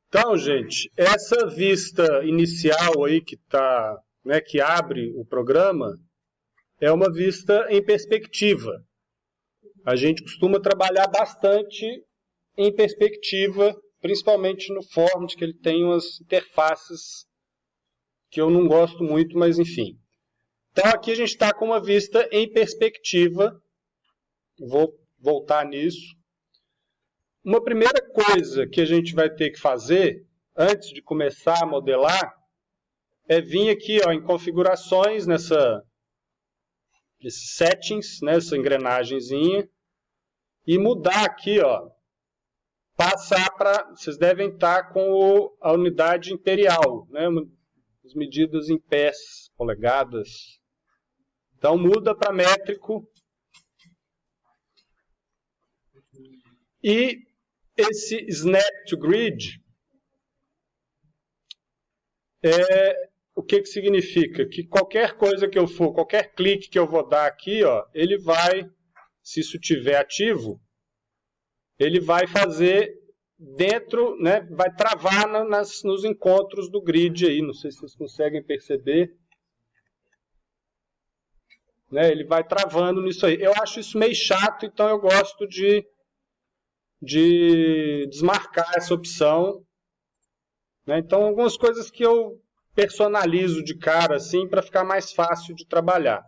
Então, gente, essa vista inicial aí que tá, né, que abre o programa, é uma vista em perspectiva. A gente costuma trabalhar bastante em perspectiva, principalmente no Format, que ele tem umas interfaces que eu não gosto muito, mas enfim. Então aqui a gente está com uma vista em perspectiva. Vou voltar nisso. Uma primeira coisa que a gente vai ter que fazer, antes de começar a modelar, é vir aqui ó, em configurações, nesses settings, nessa engrenagemzinha, e mudar aqui, ó, passar para... Vocês devem estar com a unidade imperial, né, as medidas em pés, polegadas. Então muda para métrico. E esse Snap to Grid, o que significa? Que qualquer coisa que eu for, qualquer clique que eu vou dar aqui, ó, ele vai, se isso estiver ativo, ele vai fazer dentro, né, vai travar nos encontros do grid aí, não sei se vocês conseguem perceber. Né, ele vai travando nisso aí. Eu acho isso meio chato, então eu gosto de desmarcar essa opção. Né? Então, algumas coisas que eu personalizo de cara, assim, para ficar mais fácil de trabalhar.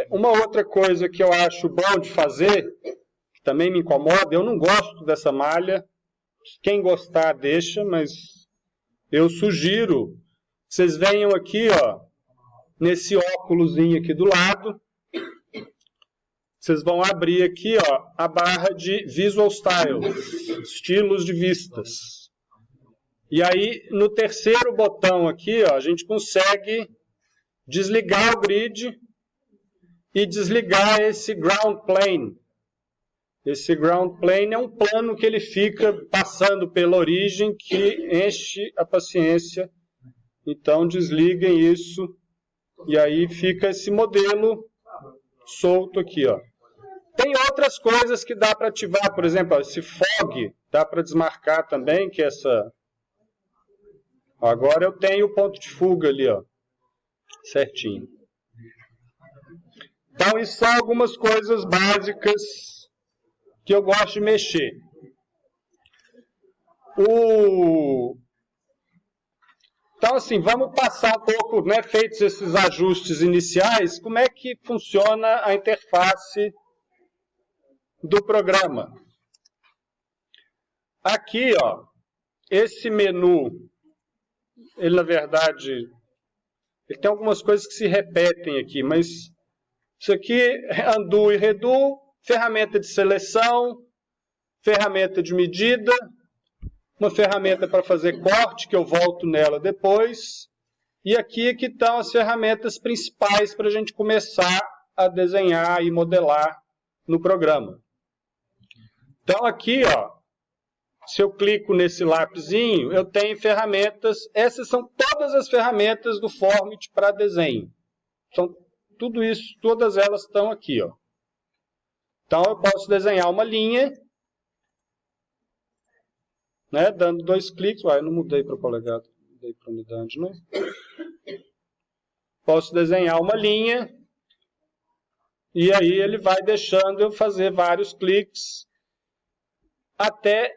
Uma outra coisa que eu acho bom de fazer, que também me incomoda, eu não gosto dessa malha. Quem gostar, deixa, mas eu sugiro que vocês venham aqui, ó, nesse óculosinho aqui do lado. Vocês vão abrir aqui ó, a barra de Visual Styles, estilos de vistas. E aí, no terceiro botão aqui, ó, a gente consegue desligar o grid e desligar esse Ground Plane. Esse Ground Plane é um plano que ele fica passando pela origem que enche a paciência. Então, desliguem isso e aí fica esse modelo solto aqui, ó. Tem outras coisas que dá para ativar, por exemplo, ó, esse fog dá para desmarcar também, que é essa... Agora eu tenho o ponto de fuga ali, ó, certinho. Então, isso são algumas coisas básicas que eu gosto de mexer. Então, assim, vamos passar um pouco, né, feitos esses ajustes iniciais, como é que funciona a interface do programa. Aqui, ó, esse menu, ele na verdade, ele tem algumas coisas que se repetem aqui, mas isso aqui, undo e redo, ferramenta de seleção, ferramenta de medida, uma ferramenta para fazer corte, que eu volto nela depois, e aqui é que estão as ferramentas principais para a gente começar a desenhar e modelar no programa. Então aqui, ó, se eu clico nesse lapisinho, eu tenho ferramentas, essas são todas as ferramentas do Format para desenho. Então, tudo isso, todas elas estão aqui, ó. Então eu posso desenhar uma linha, né, dando 2 cliques, eu não mudei para polegada, mudei para unidade, né? Posso desenhar uma linha, e aí ele vai deixando eu fazer vários cliques, até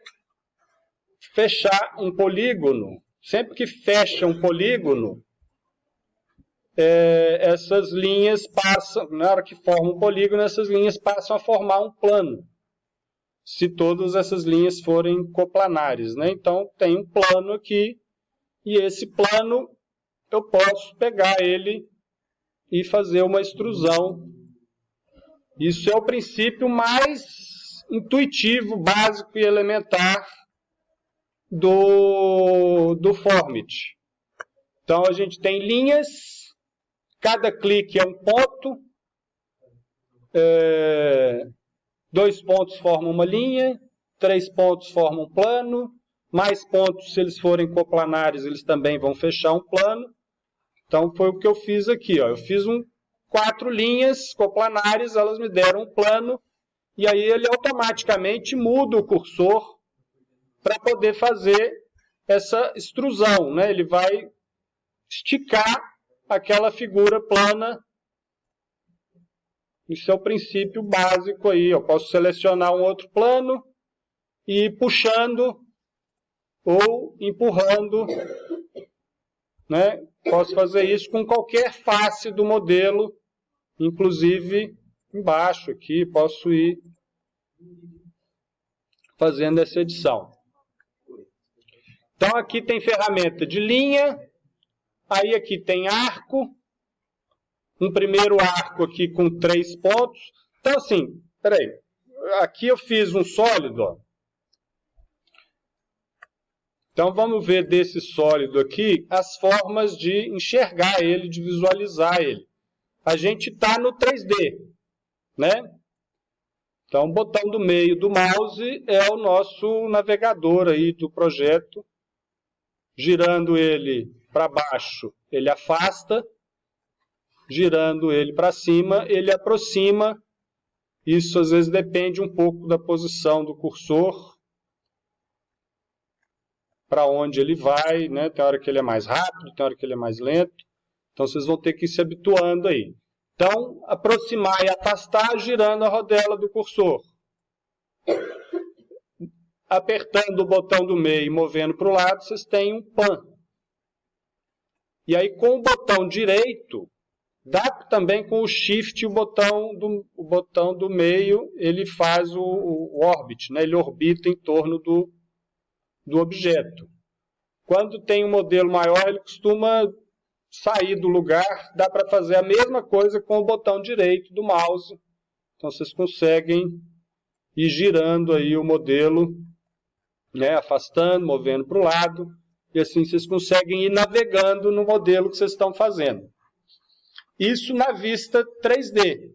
fechar um polígono. Sempre que fecha um polígono, essas linhas passam, na hora que forma um polígono, essas linhas passam a formar um plano. Se todas essas linhas forem coplanares, né? Então, tem um plano aqui, e esse plano eu posso pegar ele e fazer uma extrusão. Isso é o princípio mais intuitivo, básico e elementar do Format. Então, a gente tem linhas, cada clique é um ponto, 2 pontos formam uma linha, 3 pontos formam um plano, mais pontos, se eles forem coplanares, eles também vão fechar um plano. Então, foi o que eu fiz aqui. Ó. Eu fiz 4 linhas coplanares, elas me deram um plano, e aí ele automaticamente muda o cursor para poder fazer essa extrusão, né? Ele vai esticar aquela figura plana. Isso é o princípio básico aí. Eu posso selecionar um outro plano e ir puxando ou empurrando, né? Posso fazer isso com qualquer face do modelo, inclusive embaixo aqui, posso ir fazendo essa edição. Então aqui tem ferramenta de linha, aí aqui tem arco, um primeiro arco aqui com 3 pontos. Então assim, peraí, aqui eu fiz um sólido, ó. Então vamos ver desse sólido aqui as formas de enxergar ele, de visualizar ele. A gente está no 3D, né? Então o botão do meio do mouse é o nosso navegador aí do projeto. Girando ele para baixo, ele afasta. Girando ele para cima, ele aproxima. Isso às vezes depende um pouco da posição do cursor, para onde ele vai, né? Tem hora que ele é mais rápido, tem hora que ele é mais lento. Então vocês vão ter que ir se habituando aí. Então, aproximar e afastar girando a rodela do cursor. Apertando o botão do meio e movendo para o lado, vocês têm um pan. E aí com o botão direito, dá também com o shift o botão do meio, ele faz o orbit, né? Ele orbita em torno do objeto. Quando tem um modelo maior, ele costuma sair do lugar. Dá para fazer a mesma coisa com o botão direito do mouse. Então vocês conseguem ir girando aí o modelo, né? Afastando, movendo para o lado. E assim vocês conseguem ir navegando no modelo que vocês estão fazendo. Isso na vista 3D.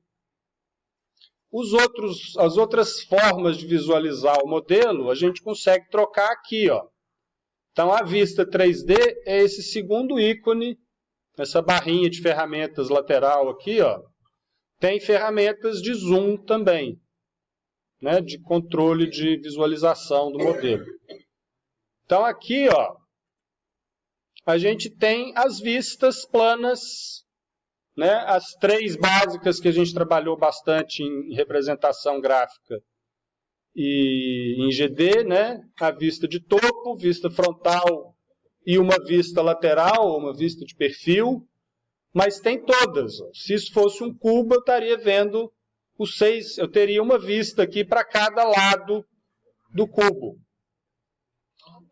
As outras formas de visualizar o modelo, a gente consegue trocar aqui, ó. Então, a vista 3D é esse segundo ícone, essa barrinha de ferramentas lateral aqui, ó. Tem ferramentas de zoom também, né, de controle de visualização do modelo. Então, aqui, ó, a gente tem as vistas planas, né, as 3 básicas que a gente trabalhou bastante em representação gráfica e em GD, né, a vista de topo, vista frontal e uma vista lateral, uma vista de perfil, mas tem todas. Se isso fosse um cubo, eu estaria vendo os 6, eu teria uma vista aqui para cada lado do cubo.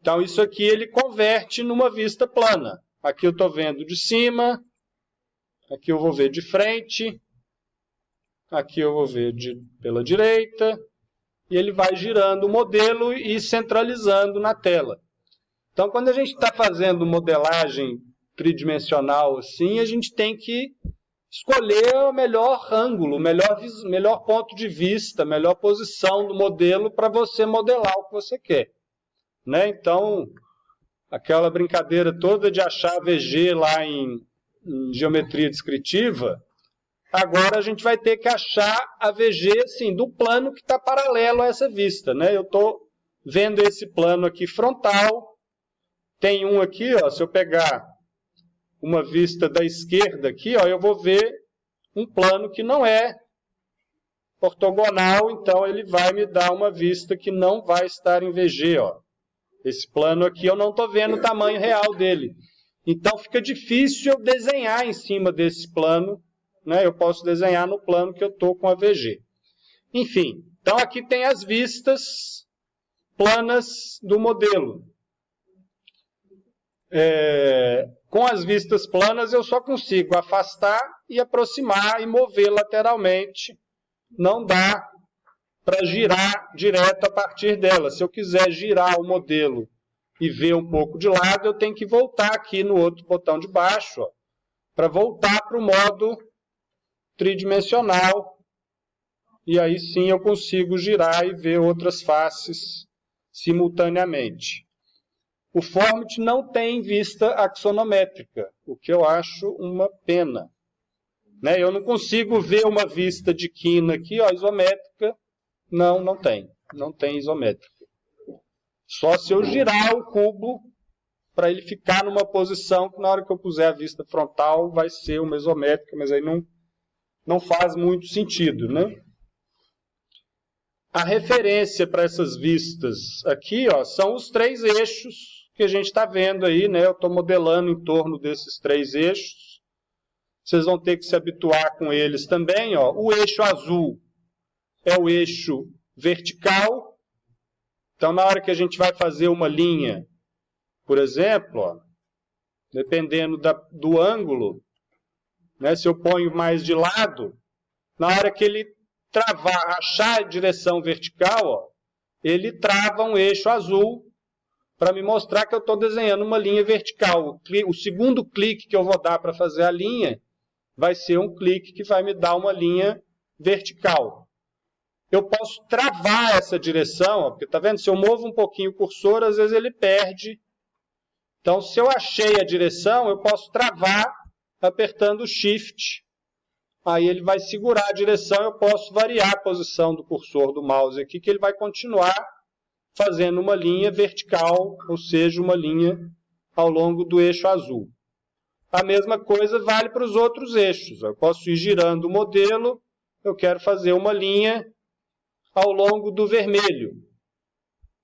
Então isso aqui ele converte numa vista plana. Aqui eu estou vendo de cima, aqui eu vou ver de frente, aqui eu vou ver pela direita, e ele vai girando o modelo e centralizando na tela. Então, quando a gente está fazendo modelagem tridimensional assim, a gente tem que escolher o melhor ângulo, o melhor ponto de vista, a melhor posição do modelo para você modelar o que você quer, né? Então, aquela brincadeira toda de achar VG lá em geometria descritiva, agora a gente vai ter que achar a VG assim, do plano que está paralelo a essa vista, né? Eu estou vendo esse plano aqui frontal, tem um aqui, ó, se eu pegar uma vista da esquerda aqui, ó, eu vou ver um plano que não é ortogonal, então ele vai me dar uma vista que não vai estar em VG, ó. Esse plano aqui eu não estou vendo o tamanho real dele. Então fica difícil eu desenhar em cima desse plano, né? Eu posso desenhar no plano que eu estou com a VG. Enfim, então aqui tem as vistas planas do modelo. Com as vistas planas eu só consigo afastar e aproximar e mover lateralmente. Não dá para girar direto a partir dela. Se eu quiser girar o modelo e ver um pouco de lado, eu tenho que voltar aqui no outro botão de baixo, para voltar para o modo tridimensional. E aí sim eu consigo girar e ver outras faces simultaneamente. O Formit não tem vista axonométrica, o que eu acho uma pena, né? Eu não consigo ver uma vista de quina aqui, ó, isométrica. Não tem isométrica. Só se eu girar o cubo para ele ficar numa posição que na hora que eu puser a vista frontal vai ser uma isométrica, mas aí não faz muito sentido, né? A referência para essas vistas aqui, ó, são os 3 eixos que a gente está vendo aí, né? Eu estou modelando em torno desses 3 eixos. Vocês vão ter que se habituar com eles também, ó. O eixo azul é o eixo vertical. Então, na hora que a gente vai fazer uma linha, por exemplo, ó, dependendo do ângulo, né, se eu ponho mais de lado, na hora que ele achar a direção vertical, ó, ele trava um eixo azul para me mostrar que eu estou desenhando uma linha vertical. O segundo clique que eu vou dar para fazer a linha vai ser um clique que vai me dar uma linha vertical. Eu posso travar essa direção, ó, porque tá vendo? Se eu movo um pouquinho o cursor, às vezes ele perde. Então, se eu achei a direção, eu posso travar apertando o Shift. Aí ele vai segurar a direção, eu posso variar a posição do cursor do mouse aqui, que ele vai continuar fazendo uma linha vertical, ou seja, uma linha ao longo do eixo azul. A mesma coisa vale para os outros eixos. Eu posso ir girando o modelo, eu quero fazer uma linha ao longo do vermelho.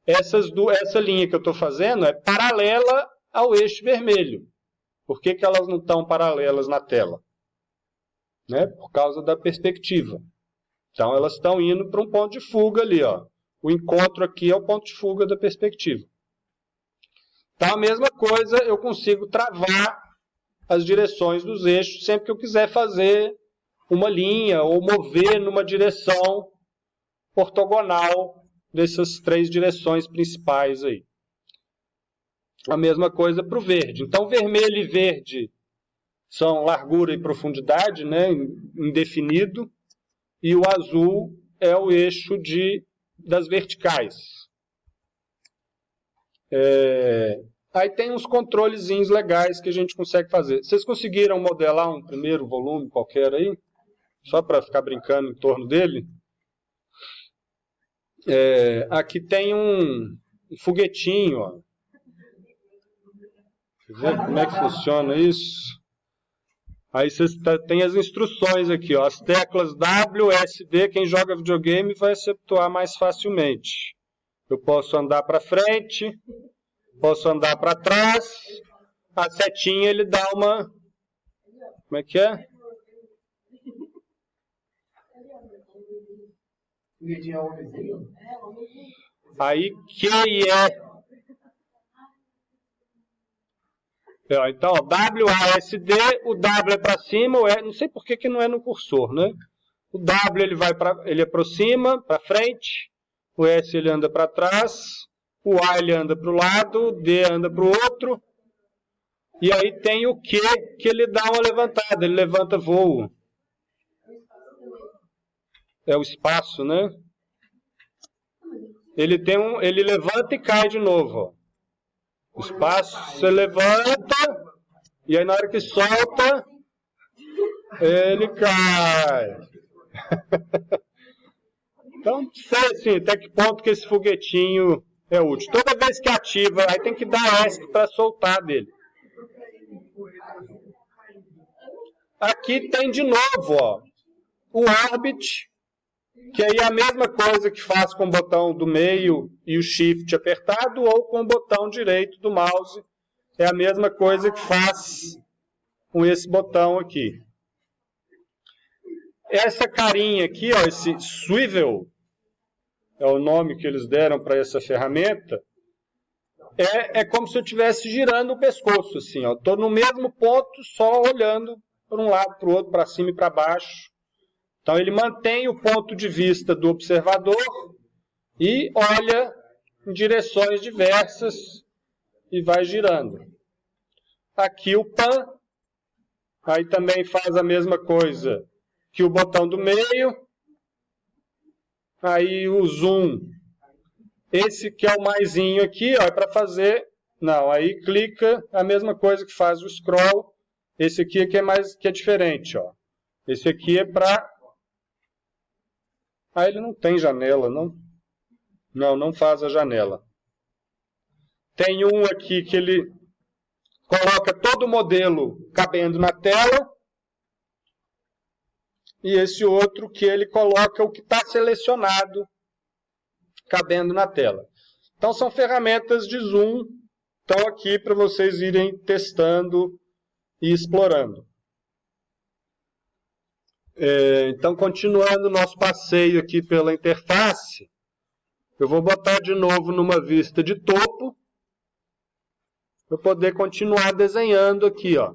Essa linha que eu estou fazendo é paralela ao eixo vermelho. Por que elas não estão paralelas na tela? Né? Por causa da perspectiva. Então, elas estão indo para um ponto de fuga ali. Ó. O encontro aqui é o ponto de fuga da perspectiva. Então, a mesma coisa, eu consigo travar as direções dos eixos sempre que eu quiser fazer uma linha ou mover numa direção ortogonal dessas 3 direções principais aí. A mesma coisa para o verde. Então, vermelho e verde são largura e profundidade, né, indefinido, e o azul é o eixo das verticais. Aí tem uns controlezinhos legais que a gente consegue fazer. Vocês conseguiram modelar um primeiro volume qualquer aí? Só para ficar brincando em torno dele? Aqui tem um foguetinho, ó. Quer ver como é que funciona isso? Aí vocês têm as instruções aqui, ó. As teclas W, S, D, quem joga videogame vai se habituar mais facilmente. Eu posso andar para frente, posso andar para trás. A setinha ele dá uma... Como é que é? Aí, Q e E. Então, W, A, S, D, o W é para cima, o E, não sei por que não é no cursor, né? O W ele aproxima, para frente, o S ele anda para trás, o A ele anda para o lado, o D anda para o outro, e aí tem o Q que ele dá uma levantada, ele levanta voo. É o espaço, né? Ele levanta e cai de novo, ó. O espaço, você levanta, e aí na hora que solta, ele cai. Então, sei assim, até que ponto que esse foguetinho é útil. Toda vez que ativa, aí tem que dar ESC para soltar dele. Aqui tem de novo, ó, o Orbit, que aí é a mesma coisa que faz com o botão do meio e o Shift apertado, ou com o botão direito do mouse. É a mesma coisa que faz com esse botão aqui. Essa carinha aqui, ó, esse swivel, é o nome que eles deram para essa ferramenta, é como se eu estivesse girando o pescoço, assim, ó. Estou no mesmo ponto, só olhando para um lado, para o outro, para cima e para baixo. Então, ele mantém o ponto de vista do observador e olha em direções diversas e vai girando. Aqui o pan, aí também faz a mesma coisa que o botão do meio. Aí o zoom, esse que é o maisinho aqui, ó, é para fazer... Não, aí clica, a mesma coisa que faz o scroll. Esse aqui que é diferente, ó. Esse aqui é para... Ah, ele não tem janela, não? Não faz a janela. Tem um aqui que ele coloca todo o modelo cabendo na tela. E esse outro que ele coloca o que está selecionado cabendo na tela. Então, são ferramentas de zoom. Estão aqui para vocês irem testando e explorando. Então, continuando o nosso passeio aqui pela interface, eu vou botar de novo numa vista de topo, para poder continuar desenhando aqui, ó.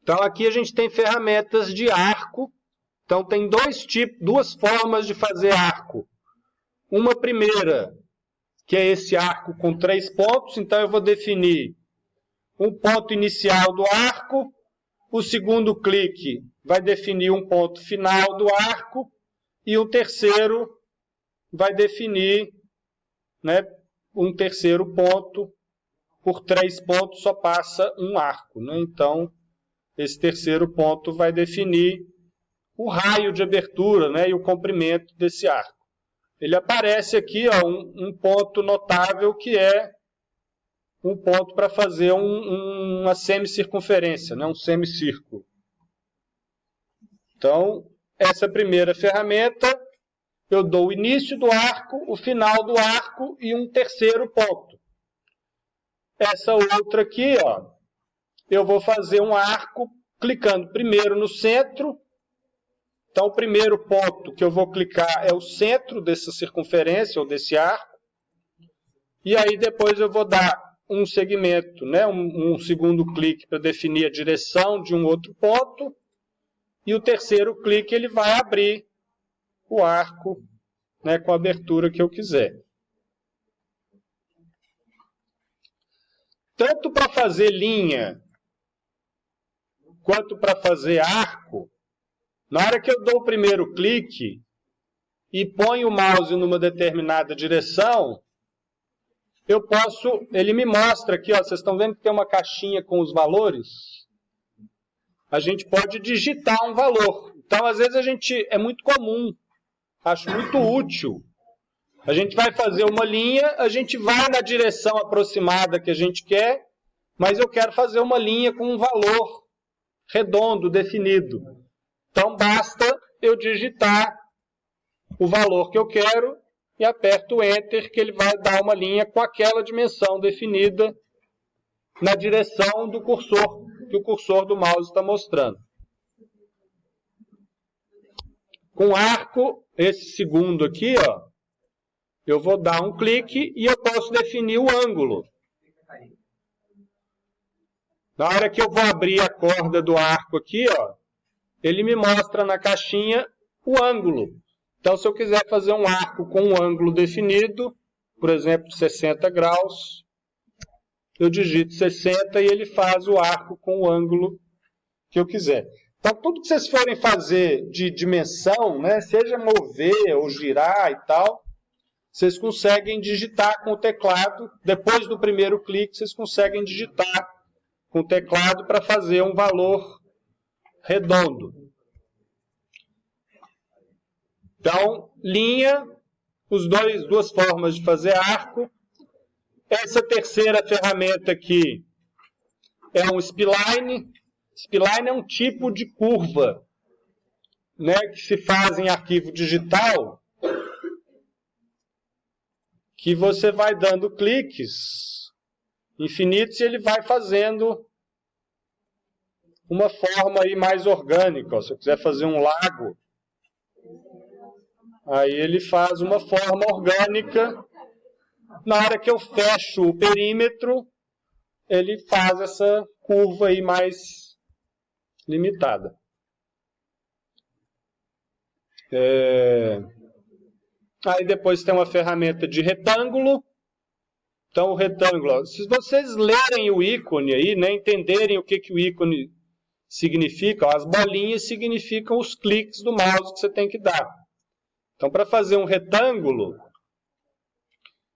Então, aqui a gente tem ferramentas de arco. Então, tem duas formas de fazer arco. Uma primeira, que é esse arco com 3 pontos. Então, eu vou definir um ponto inicial do arco. O segundo clique vai definir um ponto final do arco. E o terceiro vai definir, né, um terceiro ponto. Por 3 pontos só passa um arco, né? Então, esse terceiro ponto vai definir o raio de abertura, né, e o comprimento desse arco. Ele aparece aqui, ó, um ponto notável que é um ponto para fazer uma semicircunferência, né, um semicírculo. Então, essa primeira ferramenta, eu dou o início do arco, o final do arco e um terceiro ponto. Essa outra aqui, ó, eu vou fazer um arco clicando primeiro no centro. Então, o primeiro ponto que eu vou clicar é o centro dessa circunferência ou desse arco. E aí depois eu vou dar um segmento, né, um segundo clique para definir a direção de um outro ponto. E o terceiro clique ele vai abrir o arco, né, com a abertura que eu quiser. Tanto para fazer linha, quanto para fazer arco, na hora que eu dou o primeiro clique e ponho o mouse numa determinada direção, ele me mostra aqui, ó, vocês estão vendo que tem uma caixinha com os valores? A gente pode digitar um valor. Então, às vezes, é muito comum, acho muito útil. A gente vai fazer uma linha, a gente vai na direção aproximada que a gente quer, mas eu quero fazer uma linha com um valor redondo, definido. Então, basta eu digitar o valor que eu quero e aperto o Enter, que ele vai dar uma linha com aquela dimensão definida na direção do cursor, que o cursor do mouse está mostrando. Com arco, esse segundo aqui, ó, eu vou dar um clique e eu posso definir o ângulo. Na hora que eu vou abrir a corda do arco aqui, ó, ele me mostra na caixinha o ângulo. Então, se eu quiser fazer um arco com um ângulo definido, por exemplo, 60 graus, eu digito 60 e ele faz o arco com o ângulo que eu quiser. Então, tudo que vocês forem fazer de dimensão, né, seja mover ou girar e tal, vocês conseguem digitar com o teclado. Depois do primeiro clique, vocês conseguem digitar com o teclado para fazer um valor redondo. Então, linha, duas formas de fazer arco. Essa terceira ferramenta aqui é um spline. Spline é um tipo de curva, né, que se faz em arquivo digital, que você vai dando cliques infinitos e ele vai fazendo uma forma aí mais orgânica. Se eu quiser fazer um lago, aí ele faz uma forma orgânica. Na hora que eu fecho o perímetro, ele faz essa curva aí mais limitada. Aí depois tem uma ferramenta de retângulo. Então o retângulo, ó, se vocês lerem o ícone aí, né, entenderem o que o ícone significa, ó, as bolinhas significam os cliques do mouse que você tem que dar. Então, para fazer um retângulo,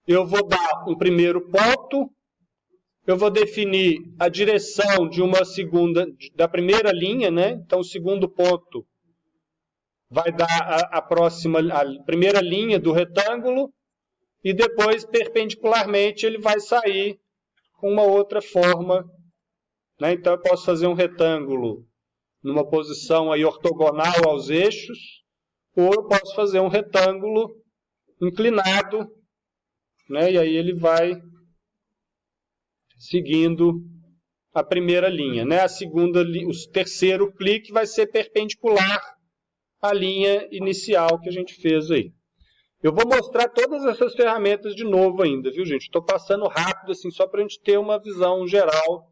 eu vou dar um primeiro ponto, eu vou definir a direção de da primeira linha, né? Então, o segundo ponto vai dar a primeira linha do retângulo, e depois, perpendicularmente, ele vai sair com uma outra forma, né? Então, eu posso fazer um retângulo numa posição aí ortogonal aos eixos, ou eu posso fazer um retângulo inclinado, né? E aí ele vai seguindo a primeira linha, né? A segunda, o terceiro clique vai ser perpendicular à linha inicial que a gente fez aí. Eu vou mostrar todas essas ferramentas de novo ainda, viu, gente? Estou passando rápido, assim, só para a gente ter uma visão geral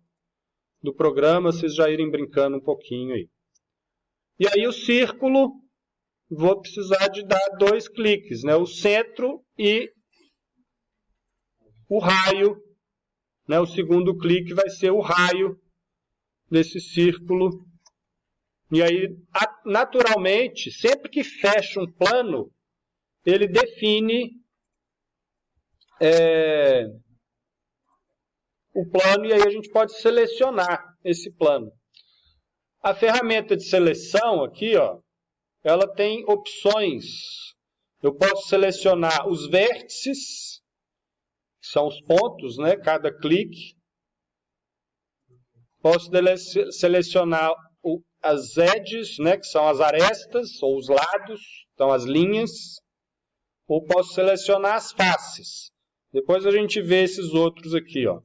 do programa, vocês já irem brincando um pouquinho aí. E aí o círculo, vou precisar de dar 2 cliques, né? O centro e o raio, né? O segundo clique vai ser o raio desse círculo. E aí, naturalmente, sempre que fecha um plano, ele define o plano e aí a gente pode selecionar esse plano. A ferramenta de seleção aqui, ó, ela tem opções. Eu posso selecionar os vértices, que são os pontos, né, cada clique. Posso selecionar as edges, né, que são as arestas ou os lados, então as linhas. Ou posso selecionar as faces. Depois a gente vê esses outros aqui, ó.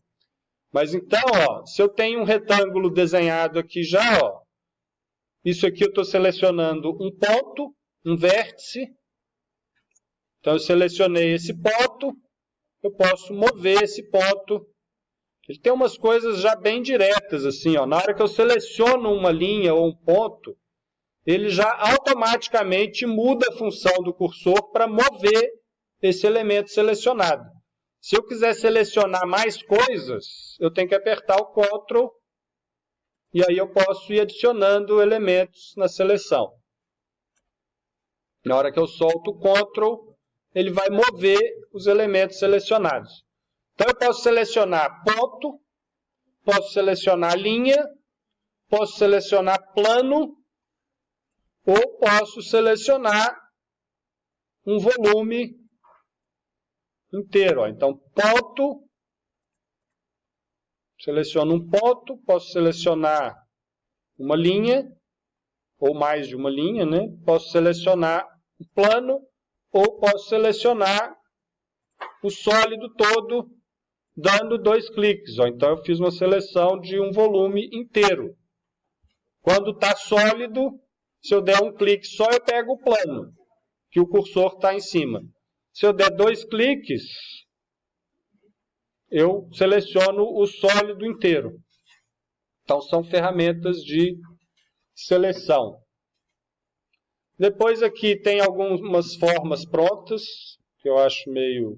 Mas então, ó, se eu tenho um retângulo desenhado aqui já, ó, isso aqui eu estou selecionando um ponto, um vértice. Então eu selecionei esse ponto, eu posso mover esse ponto. Ele tem umas coisas já bem diretas, assim, ó. Na hora que eu seleciono uma linha ou um ponto, ele já automaticamente muda a função do cursor para mover esse elemento selecionado. Se eu quiser selecionar mais coisas, eu tenho que apertar o Ctrl e aí eu posso ir adicionando elementos na seleção. Na hora que eu solto o Ctrl, ele vai mover os elementos selecionados. Então eu posso selecionar ponto, posso selecionar linha, posso selecionar plano, ou posso selecionar um volume inteiro. Ó. Então, ponto, seleciono um ponto, posso selecionar uma linha, ou mais de uma linha, né? Posso selecionar um plano, ou posso selecionar o sólido todo, dando 2 cliques. Ó. Então, eu fiz uma seleção de um volume inteiro. Quando está sólido, se eu der um clique só, eu pego o plano, que o cursor está em cima. Se eu der 2 cliques, eu seleciono o sólido inteiro. Então, são ferramentas de seleção. Depois aqui tem algumas formas prontas, que eu acho meio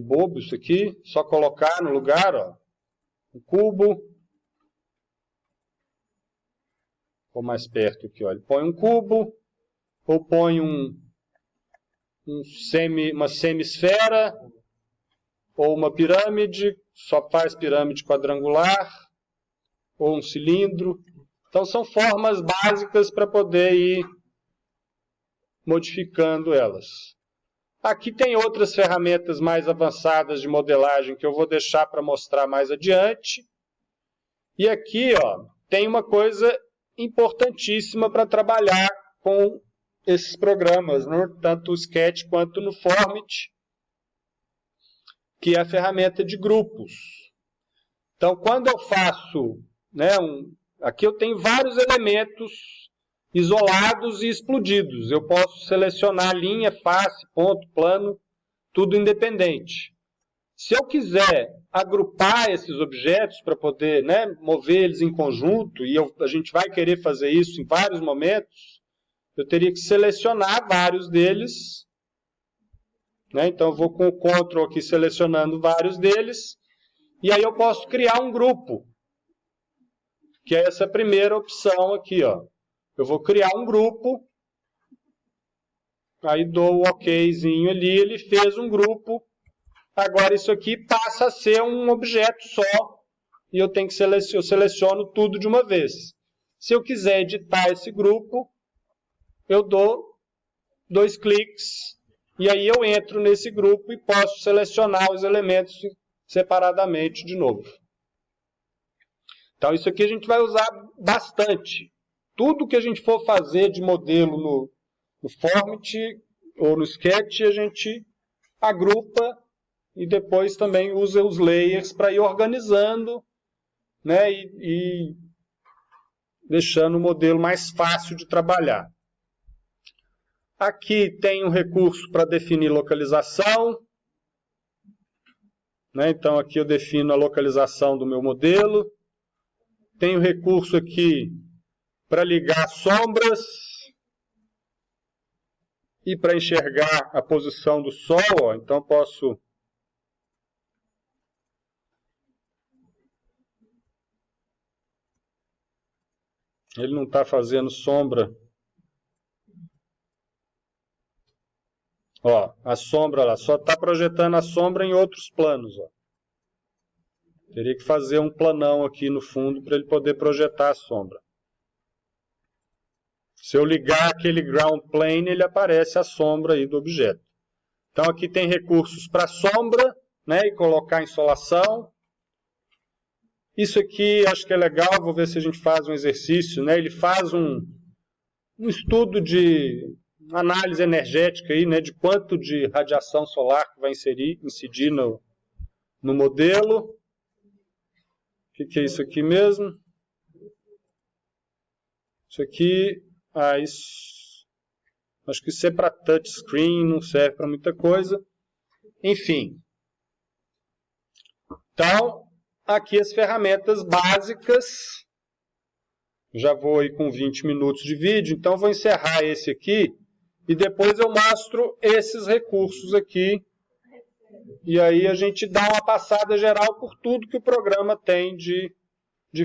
bobo isso aqui. Só colocar no lugar, ó, um cubo. Vou mais perto aqui, ó. Ele põe um cubo, ou põe uma semisfera, ou uma pirâmide, só faz pirâmide quadrangular, ou um cilindro. Então são formas básicas para poder ir modificando elas. Aqui tem outras ferramentas mais avançadas de modelagem que eu vou deixar para mostrar mais adiante. E aqui, ó, tem uma coisa importantíssima para trabalhar com esses programas, né? Tanto o Sketch quanto no Formit, que é a ferramenta de grupos. Então, quando eu faço, né, aqui eu tenho vários elementos isolados e explodidos. Eu posso selecionar linha, face, ponto, plano, tudo independente. Se eu quiser agrupar esses objetos para poder, né, mover eles em conjunto, e a gente vai querer fazer isso em vários momentos, eu teria que selecionar vários deles. Né? Então, eu vou com o Ctrl aqui selecionando vários deles, e aí eu posso criar um grupo, que é essa primeira opção aqui, ó. Eu vou criar um grupo, aí dou o OKzinho ali, ele fez um grupo. Agora isso aqui passa a ser um objeto só, e eu tenho que eu seleciono tudo de uma vez. Se eu quiser editar esse grupo, eu dou 2 cliques, E aí eu entro nesse grupo e posso selecionar os elementos separadamente de novo. Então isso aqui a gente vai usar bastante. Tudo que a gente for fazer de modelo no Format ou no Sketch, a gente agrupa e depois também usa os layers para ir organizando, né, e deixando o modelo mais fácil de trabalhar. Aqui tem um recurso para definir localização. Né, então aqui eu defino a localização do meu modelo. Tem um recurso aqui para ligar sombras e para enxergar a posição do sol. Ó, então posso ele não está fazendo sombra. Ó, a sombra lá, só está projetando a sombra em outros planos. Ó. Teria que fazer um planão aqui no fundo para ele poder projetar a sombra. Se eu ligar aquele ground plane, ele aparece a sombra aí do objeto. Então aqui tem recursos para sombra, né, e colocar insolação. Isso aqui acho que é legal, vou ver se a gente faz um exercício, né? Ele faz um estudo de análise energética aí, né, de quanto de radiação solar que vai incidir no modelo. O que é isso aqui mesmo? Isso aqui, acho que isso é para touchscreen, não serve para muita coisa. Enfim. Então, aqui as ferramentas básicas. Já vou aí com 20 minutos de vídeo, então vou encerrar esse aqui e depois eu mostro esses recursos aqui. E aí a gente dá uma passada geral por tudo que o programa tem de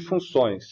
funções.